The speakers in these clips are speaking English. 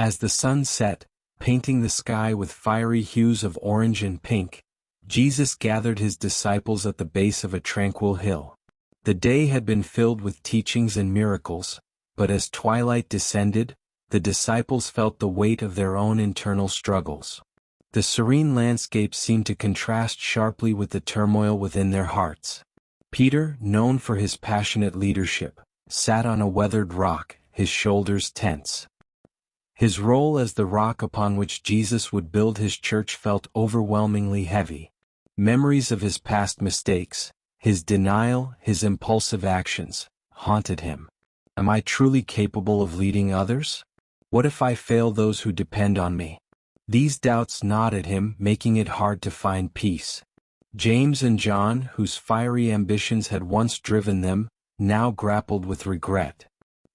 As the sun set, painting the sky with fiery hues of orange and pink, Jesus gathered his disciples at the base of a tranquil hill. The day had been filled with teachings and miracles, but as twilight descended, the disciples felt the weight of their own internal struggles. The serene landscape seemed to contrast sharply with the turmoil within their hearts. Peter, known for his passionate leadership, sat on a weathered rock, his shoulders tense. His role as the rock upon which Jesus would build his church felt overwhelmingly heavy. Memories of his past mistakes, his denial, his impulsive actions, haunted him. Am I truly capable of leading others? What if I fail those who depend on me? These doubts gnawed at him, making it hard to find peace. James and John, whose fiery ambitions had once driven them, now grappled with regret.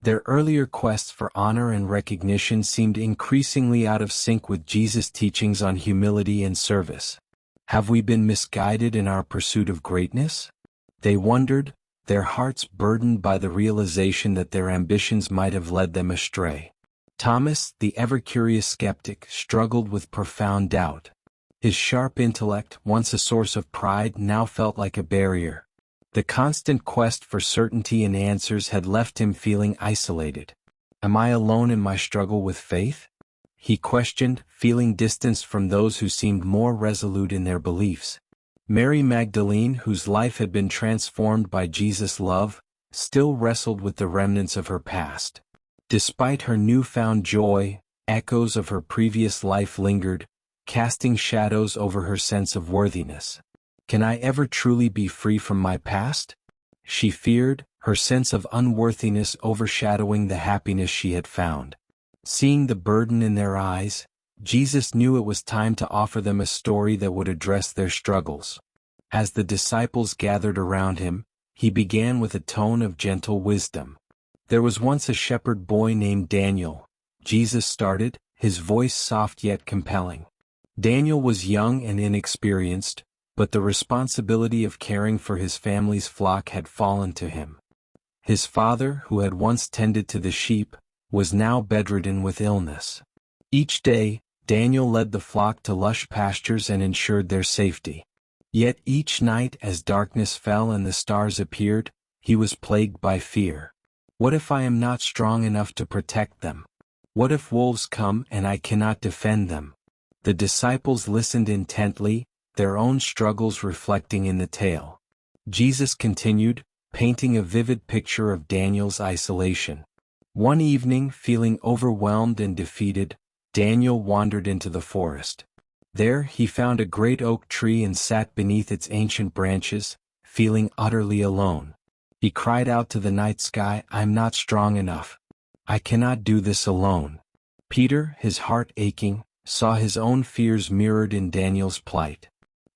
Their earlier quests for honor and recognition seemed increasingly out of sync with Jesus' teachings on humility and service. Have we been misguided in our pursuit of greatness? They wondered, their hearts burdened by the realization that their ambitions might have led them astray. Thomas, the ever-curious skeptic, struggled with profound doubt. His sharp intellect, once a source of pride, now felt like a barrier. The constant quest for certainty and answers had left him feeling isolated. Am I alone in my struggle with faith? He questioned, feeling distanced from those who seemed more resolute in their beliefs. Mary Magdalene, whose life had been transformed by Jesus' love, still wrestled with the remnants of her past. Despite her newfound joy, echoes of her previous life lingered, casting shadows over her sense of worthiness. Can I ever truly be free from my past? She feared, her sense of unworthiness overshadowing the happiness she had found. Seeing the burden in their eyes, Jesus knew it was time to offer them a story that would address their struggles. As the disciples gathered around him, he began with a tone of gentle wisdom. There was once a shepherd boy named Daniel, Jesus started, his voice soft yet compelling. Daniel was young and inexperienced, but the responsibility of caring for his family's flock had fallen to him. His father, who had once tended to the sheep, was now bedridden with illness. Each day, Daniel led the flock to lush pastures and ensured their safety. Yet each night as darkness fell and the stars appeared, he was plagued by fear. What if I am not strong enough to protect them? What if wolves come and I cannot defend them? The disciples listened intently, their own struggles reflecting in the tale. Jesus continued, painting a vivid picture of Daniel's isolation. One evening, feeling overwhelmed and defeated, Daniel wandered into the forest. There he found a great oak tree and sat beneath its ancient branches, feeling utterly alone. He cried out to the night sky, "I'm not strong enough. I cannot do this alone." Peter, his heart aching, saw his own fears mirrored in Daniel's plight.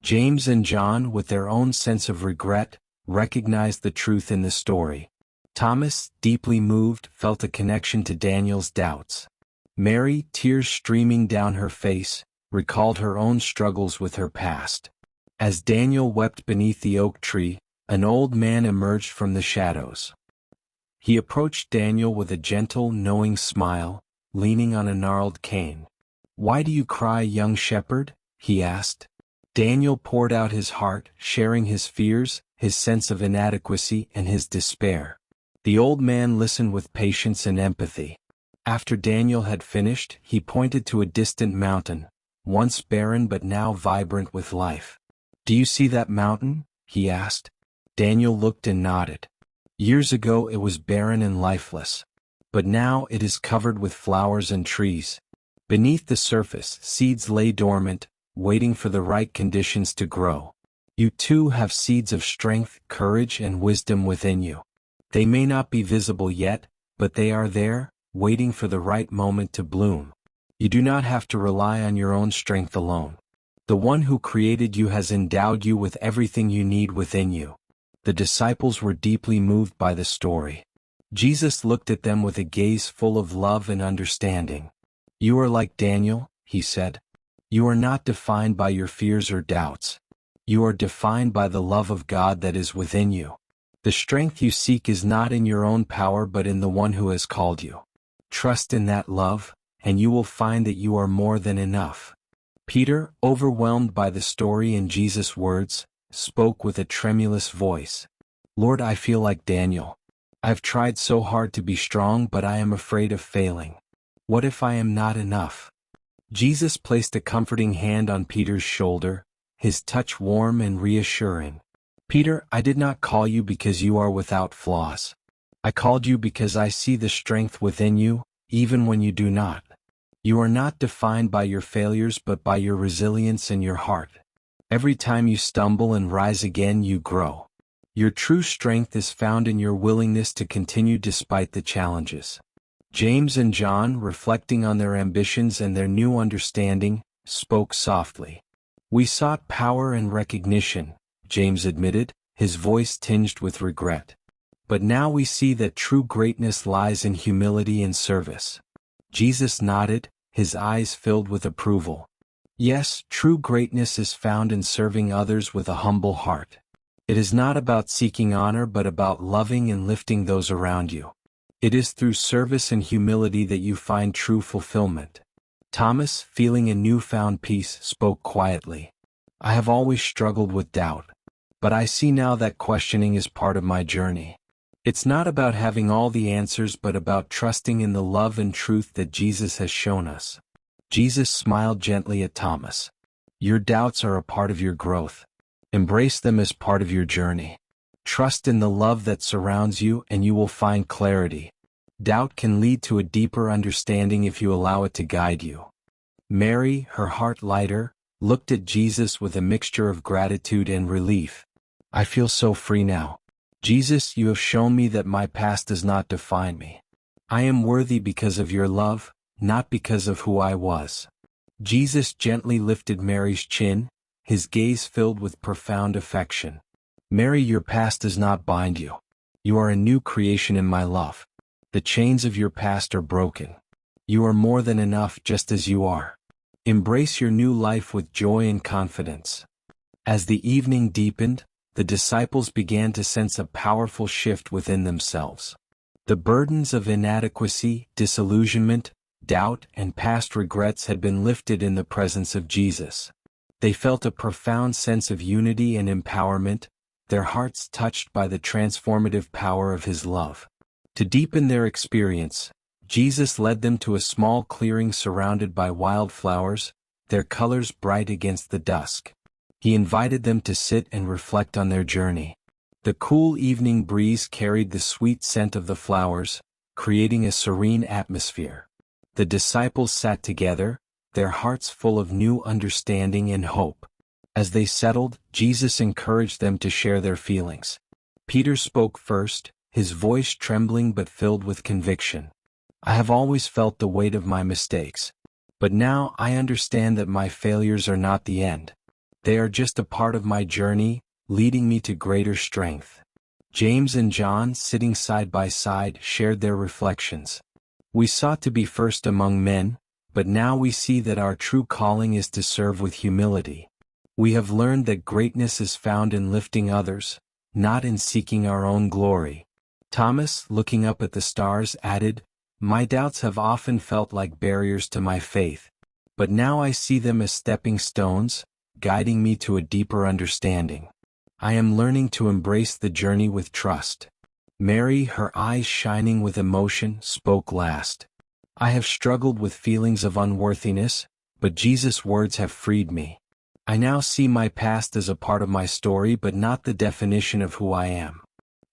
James and John, with their own sense of regret, recognized the truth in the story. Thomas, deeply moved, felt a connection to Daniel's doubts. Mary, tears streaming down her face, recalled her own struggles with her past. As Daniel wept beneath the oak tree, an old man emerged from the shadows. He approached Daniel with a gentle, knowing smile, leaning on a gnarled cane. "Why do you cry, young shepherd?" he asked. Daniel poured out his heart, sharing his fears, his sense of inadequacy, and his despair. The old man listened with patience and empathy. After Daniel had finished, he pointed to a distant mountain, once barren but now vibrant with life. "Do you see that mountain?" he asked. Daniel looked and nodded. "Years ago it was barren and lifeless. But now it is covered with flowers and trees. Beneath the surface, seeds lay dormant, waiting for the right conditions to grow. You too have seeds of strength, courage, and wisdom within you. They may not be visible yet, but they are there, waiting for the right moment to bloom. You do not have to rely on your own strength alone. The one who created you has endowed you with everything you need within you." The disciples were deeply moved by the story. Jesus looked at them with a gaze full of love and understanding. "You are like Daniel," he said. "You are not defined by your fears or doubts. You are defined by the love of God that is within you. The strength you seek is not in your own power but in the one who has called you. Trust in that love, and you will find that you are more than enough." Peter, overwhelmed by the story and Jesus' words, spoke with a tremulous voice. "Lord, I feel like Daniel. I've tried so hard to be strong, but I am afraid of failing. What if I am not enough?" Jesus placed a comforting hand on Peter's shoulder, his touch warm and reassuring. "Peter, I did not call you because you are without flaws. I called you because I see the strength within you, even when you do not. You are not defined by your failures but by your resilience and your heart. Every time you stumble and rise again, you grow. Your true strength is found in your willingness to continue despite the challenges." James and John, reflecting on their ambitions and their new understanding, spoke softly. "We sought power and recognition," James admitted, his voice tinged with regret. "But now we see that true greatness lies in humility and service." Jesus nodded, his eyes filled with approval. "Yes, true greatness is found in serving others with a humble heart. It is not about seeking honor but about loving and lifting those around you. It is through service and humility that you find true fulfillment." Thomas, feeling a newfound peace, spoke quietly. "I have always struggled with doubt. But I see now that questioning is part of my journey. It's not about having all the answers but about trusting in the love and truth that Jesus has shown us." Jesus smiled gently at Thomas. "Your doubts are a part of your growth. Embrace them as part of your journey. Trust in the love that surrounds you and you will find clarity. Doubt can lead to a deeper understanding if you allow it to guide you." Mary, her heart lighter, looked at Jesus with a mixture of gratitude and relief. "I feel so free now. Jesus, you have shown me that my past does not define me. I am worthy because of your love, not because of who I was." Jesus gently lifted Mary's chin, his gaze filled with profound affection. "Mary, your past does not bind you. You are a new creation in my love. The chains of your past are broken. You are more than enough just as you are. Embrace your new life with joy and confidence." As the evening deepened, the disciples began to sense a powerful shift within themselves. The burdens of inadequacy, disillusionment, doubt, and past regrets had been lifted in the presence of Jesus. They felt a profound sense of unity and empowerment, their hearts touched by the transformative power of His love. To deepen their experience, Jesus led them to a small clearing surrounded by wildflowers, their colors bright against the dusk. He invited them to sit and reflect on their journey. The cool evening breeze carried the sweet scent of the flowers, creating a serene atmosphere. The disciples sat together, their hearts full of new understanding and hope. As they settled, Jesus encouraged them to share their feelings. Peter spoke first, his voice trembling but filled with conviction. "I have always felt the weight of my mistakes. But now I understand that my failures are not the end. They are just a part of my journey, leading me to greater strength." James and John, sitting side by side, shared their reflections. "We sought to be first among men, but now we see that our true calling is to serve with humility. We have learned that greatness is found in lifting others, not in seeking our own glory." Thomas, looking up at the stars, added, "My doubts have often felt like barriers to my faith, but now I see them as stepping stones, guiding me to a deeper understanding. I am learning to embrace the journey with trust." Mary, her eyes shining with emotion, spoke last. "I have struggled with feelings of unworthiness, but Jesus' words have freed me. I now see my past as a part of my story but not the definition of who I am.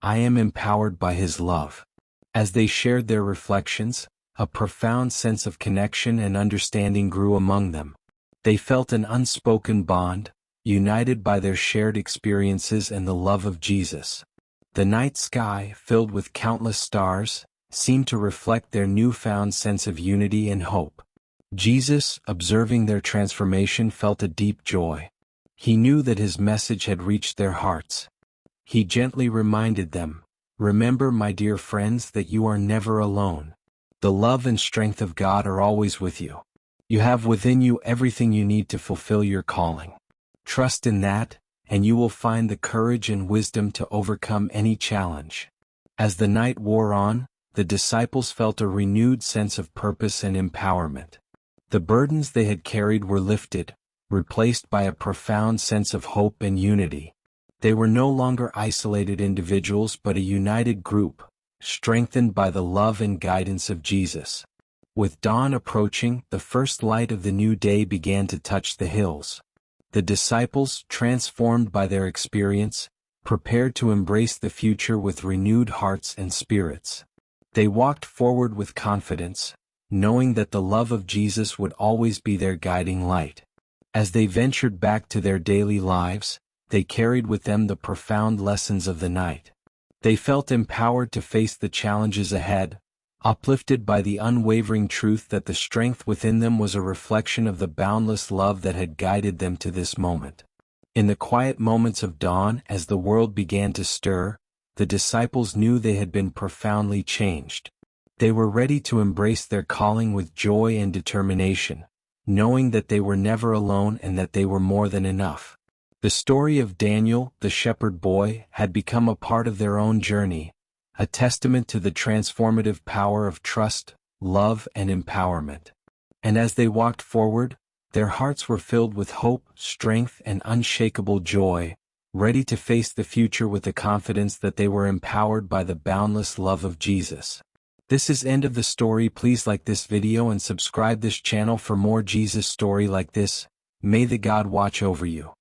I am empowered by His love." As they shared their reflections, a profound sense of connection and understanding grew among them. They felt an unspoken bond, united by their shared experiences and the love of Jesus. The night sky, filled with countless stars, seemed to reflect their newfound sense of unity and hope. Jesus, observing their transformation, felt a deep joy. He knew that His message had reached their hearts. He gently reminded them, "Remember, my dear friends, that you are never alone. The love and strength of God are always with you. You have within you everything you need to fulfill your calling. Trust in that, and you will find the courage and wisdom to overcome any challenge." As the night wore on, the disciples felt a renewed sense of purpose and empowerment. The burdens they had carried were lifted, replaced by a profound sense of hope and unity. They were no longer isolated individuals but a united group, strengthened by the love and guidance of Jesus. With dawn approaching, the first light of the new day began to touch the hills. The disciples, transformed by their experience, prepared to embrace the future with renewed hearts and spirits. They walked forward with confidence, knowing that the love of Jesus would always be their guiding light. As they ventured back to their daily lives, they carried with them the profound lessons of the night. They felt empowered to face the challenges ahead, uplifted by the unwavering truth that the strength within them was a reflection of the boundless love that had guided them to this moment. In the quiet moments of dawn, as the world began to stir, the disciples knew they had been profoundly changed. They were ready to embrace their calling with joy and determination, knowing that they were never alone and that they were more than enough. The story of Daniel, the shepherd boy, had become a part of their own journey, a testament to the transformative power of trust, love, and empowerment. And as they walked forward, their hearts were filled with hope, strength, and unshakable joy, ready to face the future with the confidence that they were empowered by the boundless love of Jesus. This is end of the story. Please like this video and subscribe this channel for more Jesus story like this. May the God watch over you.